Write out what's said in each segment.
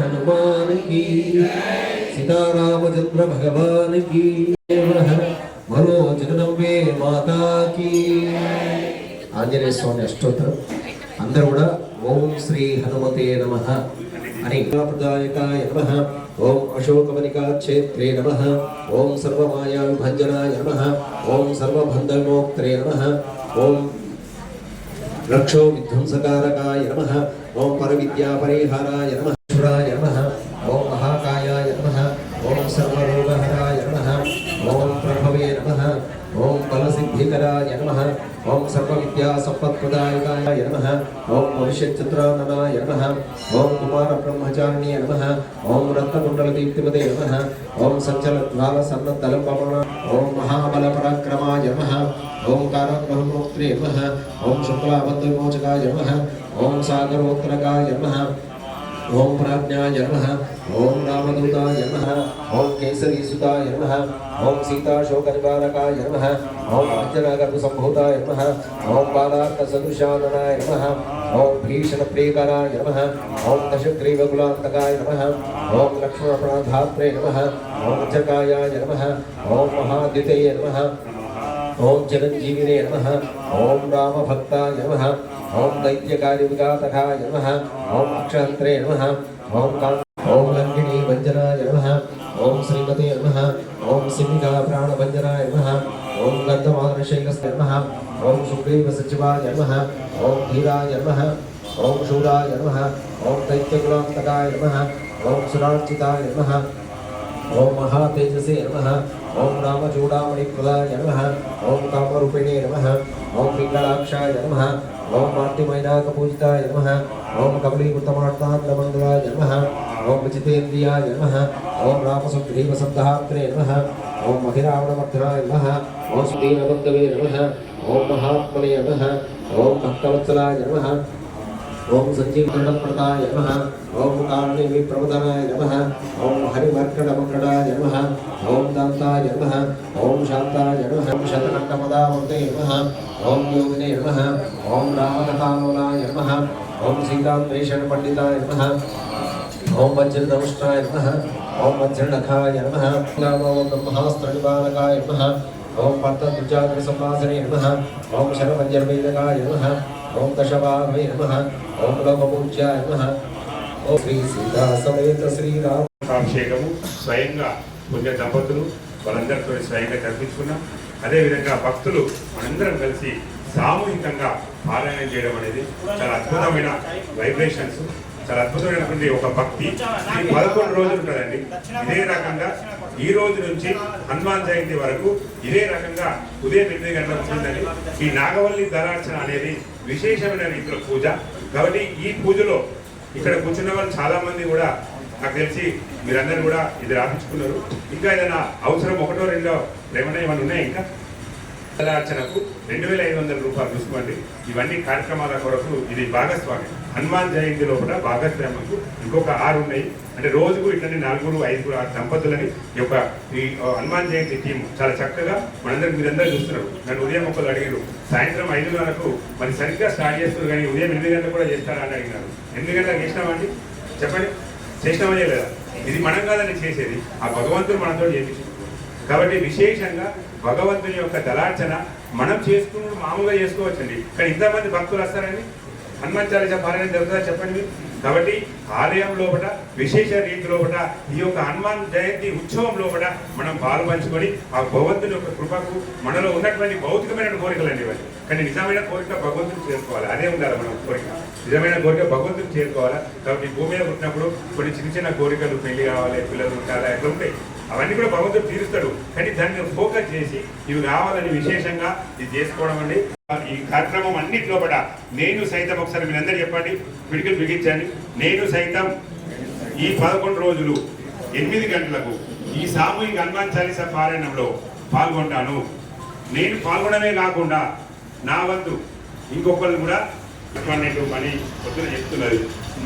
हनुमान की सीतारामचंद्र भगवान की मनो जगदंबे माता की आंजनेय स्वामी अष्टोत्तरम अंदर ओम श्री हनुमते नमः अनि प्रदायकाय नमः ओम अशोकवनिका क्षेत्रे नमः ओम सर्वमाया विभंजनाय नमः ओम सर्वबंधविमोक्त्रे नमः ओम रक्षो विध्वंसकारकाय नमः ओम परविद्या परिहाराय नमः शुराय नमः ओम महाकायाय नमः ओम सर्वरोगहराय नमः ओम प्रभवे नमः ओम बलसिद्धिकराय नमः ओम सर्वविद्या संपत्प्रदायकाय नमः ओम भविष्यचित्राननाय नमः ओम कुमार ब्रह्मचारिणे नमः ओम रत्नकुण्डलदीप्तिमते नमः ओम सञ्चलद्वारसन्नद्धलम्बमण ओम महाबलपराक्रमाय नमः ओम काराग्रहमोक्त्रे नमः ओम शुक्लाबद्धविमोचकाय नमः ओम सागरोत्तरकाय नमः ओम प्राज्ञाय नमः ओम रामदूताय नमः ओम केसरीसुताय नमः ओम सीताशोकनिवारकाय नमः ओम अर्जुनगर्भसम्भूताय नमः ओम बालार्कसदृशाननाय नमः ओम भीषणप्रियकराय नमः ओम दशग्रीवकुलान्तकाय नमः ओम लक्ष्मणप्रणधात्रे नमः ओम जकायाय नमः ओम महाद्युतये नमः ओम चिरंजीविने नमः ओम रामभक्ताय नमः ओम दैत्यकार्यविघातकाय नमः ओम अक्षहन्त्रे नमः ओम लंकिनी भंजनाय नमः ओम श्रीमते नमः ओम सिंहिका प्राणभंजनाय नमः ओम गन्धमादनशैलस्य नमः ओम सुग्रीवसचिवाय नमः ओम धीराय नमः ओम शूराय नमः ओम दैत्यकुलान्तकाय नमः ओम सुरार्चिताय नमः ओम महातेजसे नमः ओम रामचूडामणिप्रदाय नमः ओम कामरूपिणे नमः ओम पिङ्गलाक्षाय नमः ओम मार्तिमैनाकपूजिताय नमः ओम कबलीकृतमार्ताण्डमङ्गलाय नमः ओम विजितेन्द्रियाय नमः ओम रामसुग्रीवसन्धात्रे नमः ओम महिरावणमर्धनाय नमः ओम सुदीनबन्धवे नमः ओम महात्मने नमः ओम भक्तवत्सलाय नमः ओम संजीवनप्रदाय नमः ओम कारुण्यविप्रवदनाय नमः ओम हरिमर्कटमङ्गलाय नमः ओम दान्ताय नमः ओम शान्ताय नमः ओम शतकण्ठपदावते नमः ओम योगिने नमः ओम रामकथालोलाय नमः ओम सीतान्वेषणपण्डिताय नमः ओम वज्रदंष्ट्राय नमः ओम वज्रनखाय नमः ओम ब्रह्मास्त्रनिवारकाय नमः ओम पद्मध्वजाग्रसंवासने नमः ओम शरवज्रवेदकाय नमः ओम दशवाहवे नमः ओम लोकपूज्याय नमः ओम श्री सीता समेत श्रीराम అభిషేకము స్వయంగా పుణ్య దంపతులు వాళ్ళందరితో స్వయంగా జరిపించుకున్నాం. అదేవిధంగా భక్తులు మనందరం కలిసి సామూహికంగా పారాయణం చేయడం అనేది చాలా అద్భుతమైన వైబ్రేషన్స్, చాలా అద్భుతమైనటువంటి ఒక భక్తి. ఇది 11 రోజులు ఉంటుందండి. ఇదే రకంగా ఈ రోజు నుంచి హనుమాన్ జయంతి వరకు ఇదే రకంగా ఉదయం 8 గంటలకు ఉంటుందని ఈ నాగవల్లి దళార్చన అనేది విశేషమైన రీతిలో పూజ. కాబట్టి ఈ పూజలో ఇక్కడ కూర్చున్న వాళ్ళు చాలా మంది కూడా నాకు తెలిసి మీరందరూ కూడా ఇది రాపించుకున్నారు. ఇంకా ఏదైనా అవసరం 1, 2 ఏమైనా ఉన్నాయి ఇంకా దళార్చనకు 2500 రూపాయలు చూసుకోండి. ఇవన్నీ కార్యక్రమాల కొరకు ఇది భాగస్వామి. హనుమాన్ జయంతి లోపల భాగస్వామ్యంకు ఇంకొక 6 ఉన్నాయి. అంటే రోజుకు ఇట్లనే 4, 5, 6 దంపతులని ఈ హనుమాన్ జయంతి టీం చాలా చక్కగా మనందరికి మీరందరూ చూస్తున్నారు. నన్ను ఉదయం ఒకళ్ళు అడిగారు, సాయంత్రం 5 మరి సరిగ్గా స్టార్ట్ చేస్తున్నారు కానీ ఉదయం 8 గంటలకు కూడా చేస్తారా అని అడిగినారు. 8 గంటలకు చేసినామండి చెప్పండి, చేసినామనే లేదా? ఇది మనం కాదని చేసేది, ఆ భగవంతుడు మనతో చేయించు. కాబట్టి విశేషంగా భగవంతుని యొక్క దళార్చన మనం చేసుకున్న మామూలుగా చేసుకోవచ్చండి. కానీ ఇంతమంది భక్తులు వస్తారని హనుమాన్ చాలీసా పారాయణ జరుగుతుందా చెప్పండి మీరు. కాబట్టి ఆలయం లోపల విశేష రీతి లోపల ఈ యొక్క హనుమాన్ జయంతి ఉత్సవం లోపల మనం పాలు పంచుకొని ఆ భగవంతుని యొక్క కృపకు మనలో ఉన్నటువంటి భౌతికమైన కోరికలు ఇవన్నీ. కానీ నిజమైన కోరిక భగవంతుని చేరుకోవాలి, అదే ఉండాలి మనం కోరిక. నిజమైన కోరిక భగవంతుని చేరుకోవాలి. కాబట్టి భూమి మీద పుట్టినప్పుడు కొన్ని చిన్న కోరికలు, పెళ్లి కావాలి, పిల్లలు ఉండాలి, ఎట్లా ఉంటాయి, అవన్నీ కూడా భగవంతుడు తీరుస్తాడు. కానీ దాన్ని ఫోకస్ చేసి ఇవి కావాలని విశేషంగా ఇది చేసుకోవడం అండి. ఈ కార్యక్రమం అన్నింటిలో కూడా నేను సైతం, ఒకసారి మీరందరూ చెప్పండి, పిడికిలు బిగించండి. నేను సైతం ఈ 11 రోజులు 8 గంటలకు ఈ సామూహిక హనుమాన్ చాలీసా పారాయణంలో పాల్గొంటాను. నేను పాల్గొనడమే కాకుండా నా వంతు ఇంకొకళ్ళు కూడా పని పొద్దున చెప్తున్నది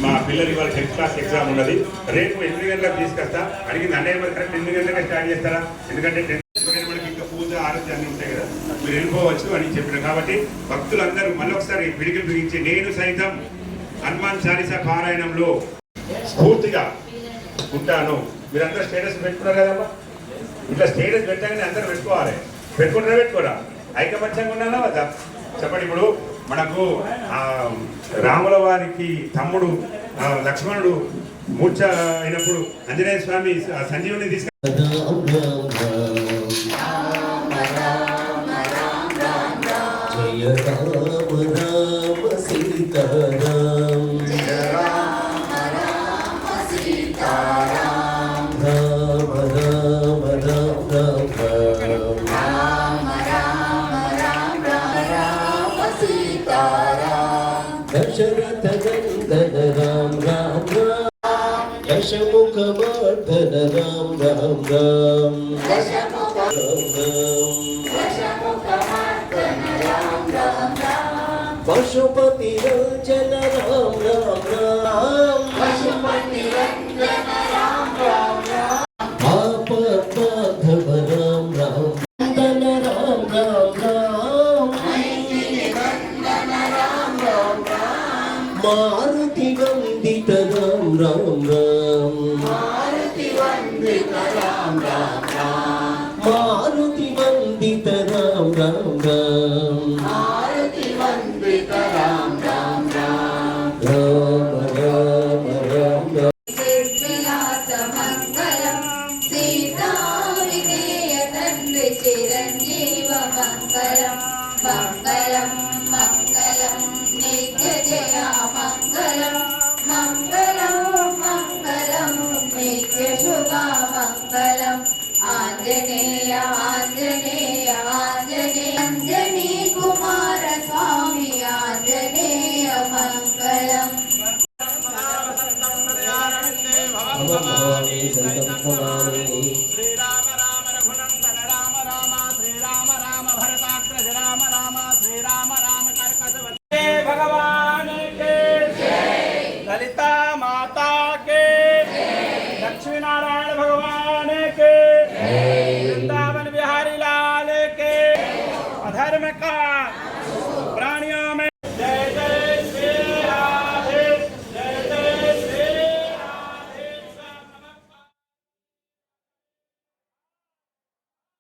మా పిల్లలు ఇవాళ 10th క్లాస్ ఎగ్జామ్ ఉన్నది. రేపు 8 గంటలకు తీసుకొస్తా. అడిగింది అన్నయ్య మరి కరెక్ట్ 8 గంటలకే స్టార్ట్ చేస్తారా? ఎందుకంటే 10th మనకి ఇంకా పూజ ఆరోగ్యాన్ని ఉంటాయి కదా, మీరు వెళ్ళిపోవచ్చు అని చెప్పిన. కాబట్టి భక్తులందరూ మళ్ళొకసారి పిడికిలు బిగించి నేను సైతం హనుమాన్ చాలీసా పారాయణంలో స్ఫూర్తిగా ఉంటాను. మీరందరూ స్టేటస్ పెట్టుకున్నారు కదమ్మా, ఇట్లా స్టేటస్ పెట్టగానే అందరూ పెట్టుకోవాలి. పెట్టుకుంటారా పెట్టుకోరా? ఐకమత్యంగా ఉన్నానా వద్దా చెప్పండి. ఇప్పుడు మనకు రాముల వారికి తమ్ముడు లక్ష్మణుడు మూర్ఛ అయినప్పుడు ఆంజనేయ స్వామి సంజీవుని తీసుకు జయ రామ రామ సీతారాం రామ రామ రామ రామ దశరథ నందన రామ రామ దశముఖవర్ధన రామ రామ రామ పశుపతి రంజన రామ రామ పాపమాధవ రామ రామ నందన రామ రామ మారుతి వందిత రామ రామ మారుతి వందిత రామ రామ చిరంజీవ మంగళం మంగళం మంగళం నిత్య జయ మంగళం మంగళం మంగళం నిత్య శుభ మంగళం ఆంజనేయ ఆంజనేయ ఆంజనేయ అంజనీ కుమార స్వామి ఆంజనేయ మంగళం శ్రీరామ రామ రఘునందన రామ రామ శ్రీరామ రామ భరతాగ్రజ